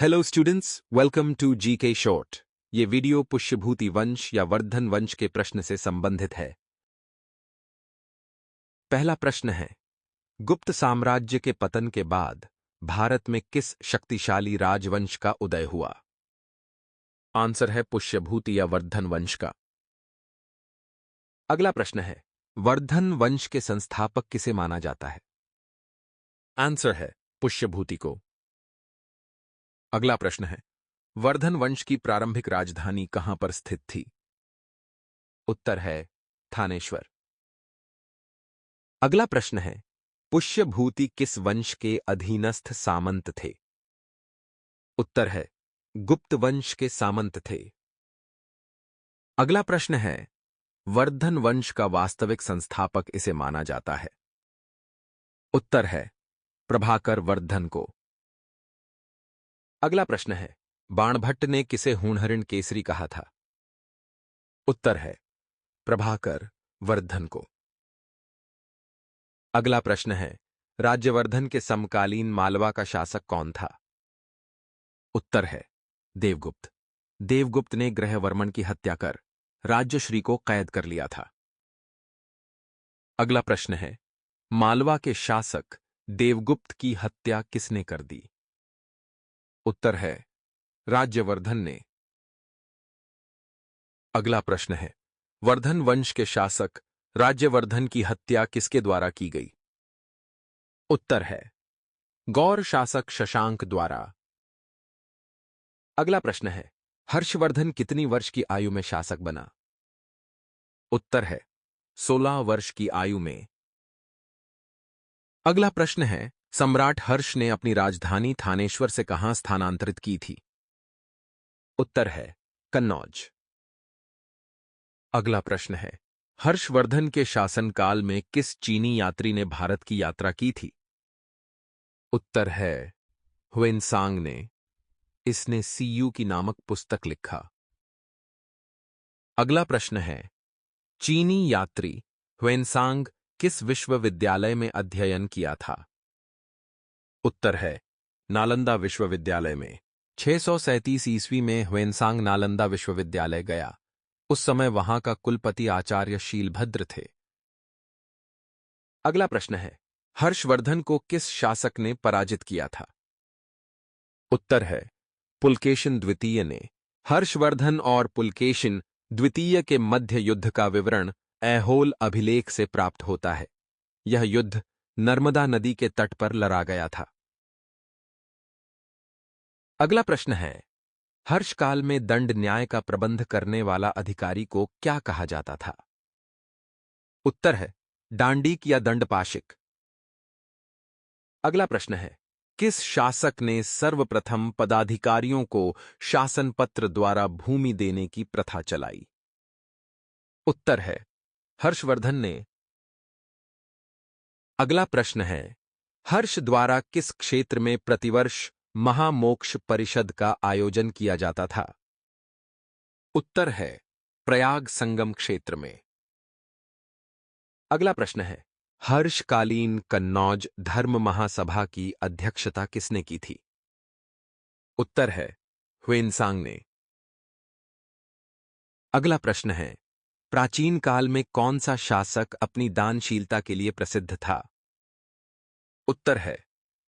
Hello students, welcome to GK short. ये video Pushyabhuti वंश या वर्धन वंश के प्रश्न से संबंधित है। पहला प्रश्न है, गुप्त साम्राज्य के पतन के बाद भारत में किस शक्तिशाली राजवंश का उदय हुआ? आंसर है पुष्यभूति या वर्धन वंश का। अगला प्रश्न है, वर्धन वंश के संस्थापक किसे माना जाता है? आंसर है पुष्यभूति को। अगला प्रश्न है, वर्धन वंश की प्रारंभिक राजधानी कहां पर स्थित थी? उत्तर है थानेश्वर। अगला प्रश्न है, पुष्यभूति किस वंश के अधीनस्थ सामंत थे? उत्तर है गुप्त वंश के सामंत थे। अगला प्रश्न है, वर्धन वंश का वास्तविक संस्थापक इसे माना जाता है? उत्तर है प्रभाकर वर्धन को। अगला प्रश्न है, बाणभट्ट ने किसे हूणहरिण केसरी कहा था? उत्तर है प्रभाकर वर्धन को। अगला प्रश्न है, राज्यवर्धन के समकालीन मालवा का शासक कौन था? उत्तर है देवगुप्त। देवगुप्त ने ग्रहवर्मन की हत्या कर राज्यश्री को कैद कर लिया था। अगला प्रश्न है, मालवा के शासक देवगुप्त की हत्या किसने कर दी? उत्तर है राज्यवर्धन ने। अगला प्रश्न है, वर्धन वंश के शासक राज्यवर्धन की हत्या किसके द्वारा की गई? उत्तर है गौर शासक शशांक द्वारा। अगला प्रश्न है, हर्षवर्धन कितनी वर्ष की आयु में शासक बना? उत्तर है 16 वर्ष की आयु में। अगला प्रश्न है, सम्राट हर्ष ने अपनी राजधानी थानेश्वर से कहां स्थानांतरित की थी? उत्तर है कन्नौज। अगला प्रश्न है, हर्षवर्धन के शासनकाल में किस चीनी यात्री ने भारत की यात्रा की थी? उत्तर है ह्वेनसांग ने। इसने सीयू की नामक पुस्तक लिखा। अगला प्रश्न है, चीनी यात्री ह्वेनसांग किस विश्वविद्यालय में अध्ययन किया था? उत्तर है नालंदा विश्वविद्यालय में। 637 ईस्वी में ह्वेनसांग नालंदा विश्वविद्यालय गया। उस समय वहां का कुलपति आचार्य शीलभद्र थे। अगला प्रश्न है, हर्षवर्धन को किस शासक ने पराजित किया था? उत्तर है पुलकेशिन द्वितीय ने। हर्षवर्धन और पुलकेशिन द्वितीय के मध्य युद्ध का विवरण ऐहोल अभिलेख से प्राप्त होता है। यह युद्ध नर्मदा नदी के तट पर लड़ा गया था। अगला प्रश्न है, हर्षकाल में दंड न्याय का प्रबंध करने वाला अधिकारी को क्या कहा जाता था? उत्तर है डांडीक या दंडपाशिक। अगला प्रश्न है, किस शासक ने सर्वप्रथम पदाधिकारियों को शासन पत्र द्वारा भूमि देने की प्रथा चलाई? उत्तर है हर्षवर्धन ने। अगला प्रश्न है, हर्ष द्वारा किस क्षेत्र में प्रतिवर्ष महामोक्ष परिषद का आयोजन किया जाता था? उत्तर है प्रयाग संगम क्षेत्र में। अगला प्रश्न है, हर्षकालीन कन्नौज धर्म महासभा की अध्यक्षता किसने की थी? उत्तर है ह्वेनसांग ने। अगला प्रश्न है, प्राचीन काल में कौन सा शासक अपनी दानशीलता के लिए प्रसिद्ध था? उत्तर है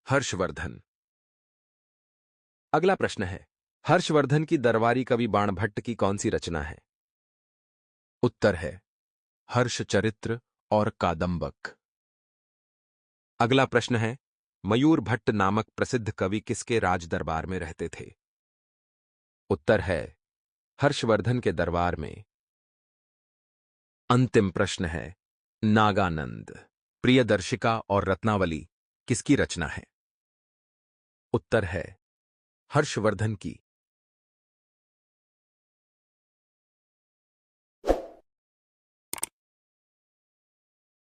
हर्षवर्धन। अगला प्रश्न है, हर्षवर्धन की दरबारी कवि बाणभट्ट की कौन सी रचना है? उत्तर है हर्षचरित्र और कादंबक। अगला प्रश्न है, मयूर भट्ट नामक प्रसिद्ध कवि किसके राज दरबार में रहते थे? उत्तर है हर्षवर्धन के दरबार में। अंतिम प्रश्न है, नागानंद, प्रियदर्शिका और रत्नावली किसकी रचना है? उत्तर है हर्षवर्धन की।